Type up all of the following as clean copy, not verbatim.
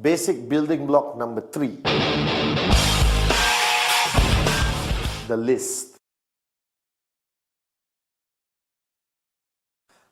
basic building block number 3, the list.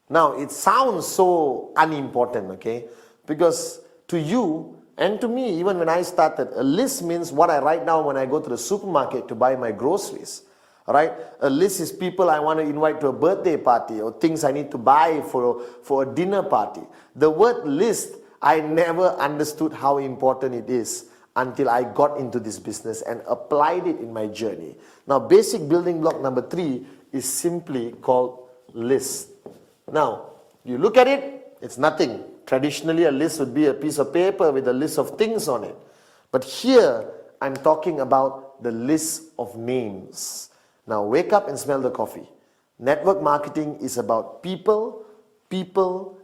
Now, it sounds so unimportant, okay? Because to you and to me, even when I started, a list means what I write down when I go to the supermarket to buy my groceries. Right? A list is people I want to invite to a birthday party or things I need to buy for a dinner party. The word list, I never understood how important it is until I got into this business and applied it in my journey. Now, basic building block number 3 is simply called list. Now, you look at it, it's nothing. Traditionally, a list would be a piece of paper with a list of things on it. But here, I'm talking about the list of names. Now, wake up and smell the coffee. Network marketing is about people,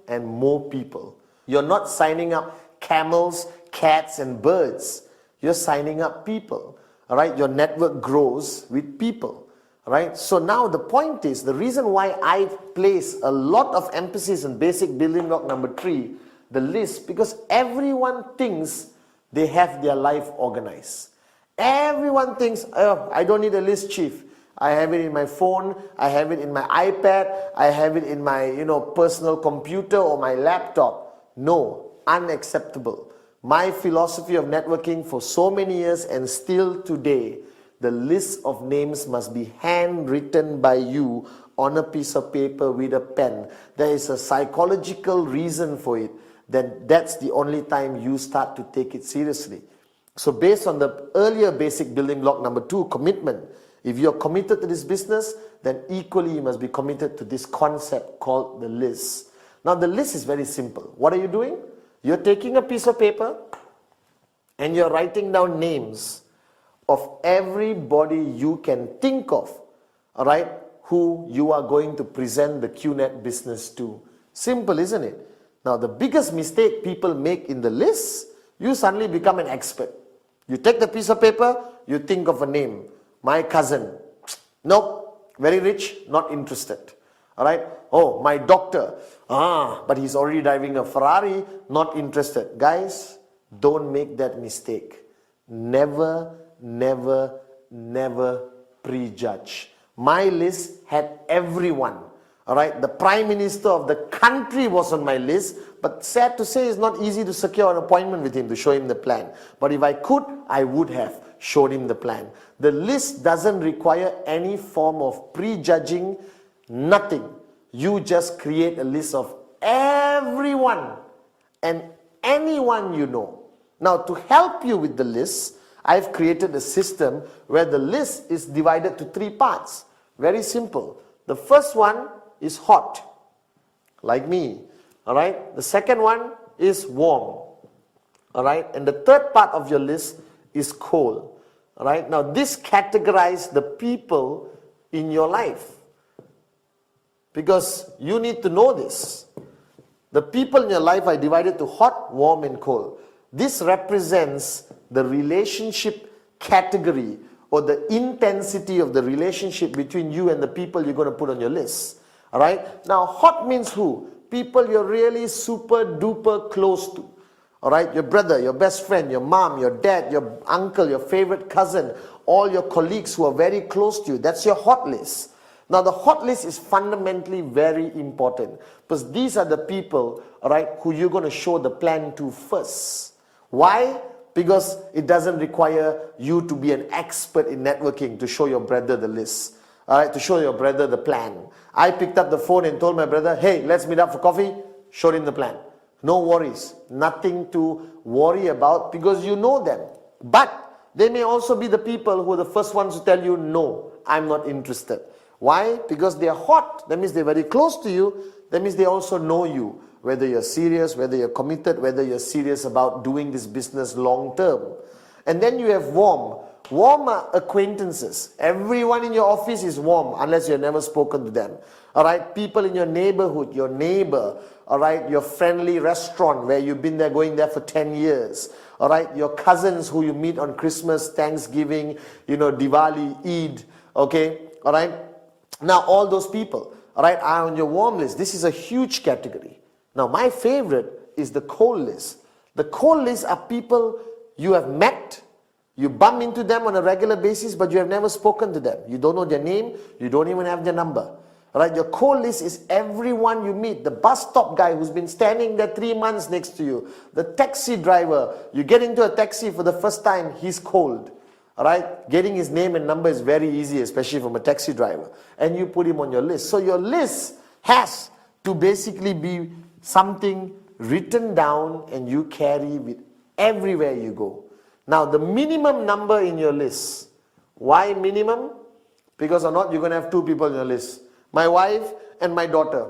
and more people. You're not signing up camels, cats, and birds. You're signing up people. All right? Your network grows with people. All right? So now the point is, the reason why I place a lot of emphasis on basic building block number 3, the list, because everyone thinks they have their life organized. Everyone thinks, oh, I don't need a list, chief. I have it in my phone, I have it in my iPad, I have it in my personal computer or my laptop. No, unacceptable. My philosophy of networking for so many years and still today, the list of names must be handwritten by you on a piece of paper with a pen. There is a psychological reason for it. Then that's the only time you start to take it seriously. So based on the earlier basic building block number 2, commitment, if you're committed to this business, then equally you must be committed to this concept called the list. Now the list is very simple. What are you doing? You're taking a piece of paper and you're writing down names of everybody you can think of, all right, who you are going to present the QNet business to. Simple, isn't it? Now the biggest mistake people make in the list, you suddenly become an expert. You take the piece of paper, you think of a name. My cousin, nope, very rich, not interested. All right. Oh, my doctor, but he's already driving a Ferrari, not interested. Guys, don't make that mistake. Never, never, never prejudge. My list had everyone. All right. The Prime Minister of the country was on my list, but sad to say, it's not easy to secure an appointment with him to show him the plan. But if I could, I would have showed him the plan. The list doesn't require any form of prejudging, nothing. You just create a list of everyone and anyone you know. Now, to help you with the list, I've created a system where the list is divided to 3 parts. Very simple. The first one is hot, like me. All right. The second one is warm. All right. And the third part of your list is cold. All right. Now, this categorizes the people in your life, because you need to know this. The people in your life are divided to hot, warm, and cold. This represents the relationship category or the intensity of the relationship between you and the people you're going to put on your list. All right. Now, hot means who? People you're really super duper close to. All right, your brother, your best friend, your mom, your dad, your uncle, your favorite cousin, all your colleagues who are very close to you. That's your hot list. Now, the hot list is fundamentally very important, because these are the people, all right, who you're going to show the plan to first. Why? Because it doesn't require you to be an expert in networking to show your brother the list. All right, to show your brother the plan. I picked up the phone and told my brother, hey, let's meet up for coffee. Showed him the plan. No worries, nothing to worry about, because you know them. But they may also be the people who are the first ones to tell you, no, I'm not interested. Why? Because they are hot. That means they're very close to you. That means they also know you, whether you're serious, whether you're committed, whether you're serious about doing this business long term. And then you have warm. Warm are acquaintances. Everyone in your office is warm unless you've never spoken to them. All right, people in your neighborhood, your neighbor, all right, your friendly restaurant where you've been there, going there for 10 years. All right, your cousins who you meet on Christmas, Thanksgiving, Diwali, Eid, okay, all right. Now, all those people, all right, are on your warm list. This is a huge category. Now, my favorite is the cold list. The cold list are people you have met, you bump into them on a regular basis, but you have never spoken to them. You don't know their name, you don't even have their number. Right? Your cold list is everyone you meet. The bus stop guy who's been standing there 3 months next to you. The taxi driver. You get into a taxi for the first time, he's cold. Alright? Getting his name and number is very easy, especially from a taxi driver. And you put him on your list. So your list has to basically be something written down and you carry with everywhere you go. Now the minimum number in your list. Why minimum? Because or not, you're going to have 2 people in your list. My wife and my daughter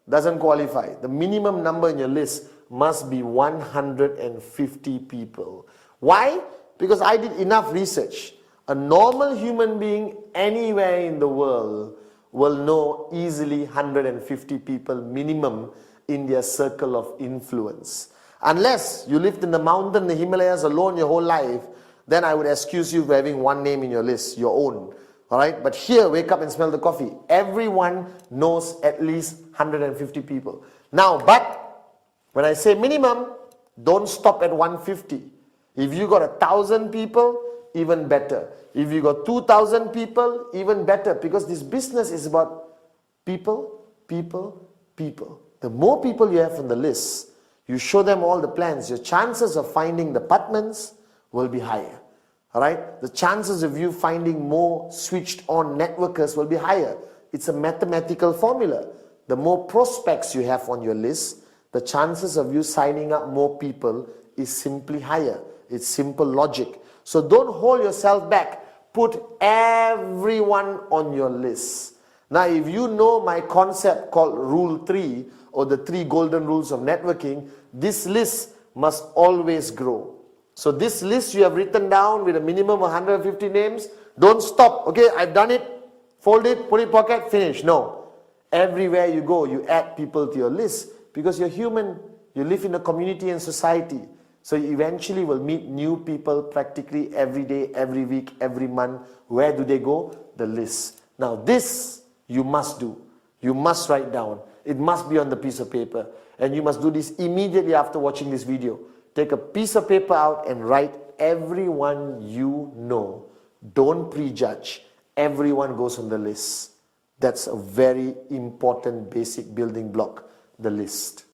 doesn't qualify. The minimum number in your list must be 150 people. Why? Because I did enough research. A normal human being anywhere in the world will know easily 150 people minimum in their circle of influence. Unless you lived in the mountain, the Himalayas alone your whole life, then I would excuse you for having one name in your list, your own. Alright, but here, wake up and smell the coffee. Everyone knows at least 150 people. Now, but when I say minimum, don't stop at 150. If you got 1,000 people, even better. If you got 2,000 people, even better. Because this business is about people, people, people. The more people you have on the list, you show them all the plans, your chances of finding the apartments will be higher. Alright? The chances of you finding more switched on networkers will be higher. It's a mathematical formula. The more prospects you have on your list, the chances of you signing up more people is simply higher. It's simple logic. So don't hold yourself back. Put everyone on your list. Now if you know my concept called Rule 3 or the 3 golden rules of networking, this list must always grow. So this list you have written down with a minimum of 150 names, don't stop. Okay, I've done it, fold it, put it in pocket, finish. No. Everywhere you go, you add people to your list because you're human. You live in a community and society. So you eventually will meet new people practically every day, every week, every month. Where do they go? The list. Now this you must do. You must write down. It must be on the piece of paper. And you must do this immediately after watching this video. Take a piece of paper out and write everyone you know. Don't prejudge. Everyone goes on the list. That's a very important basic building block, the list.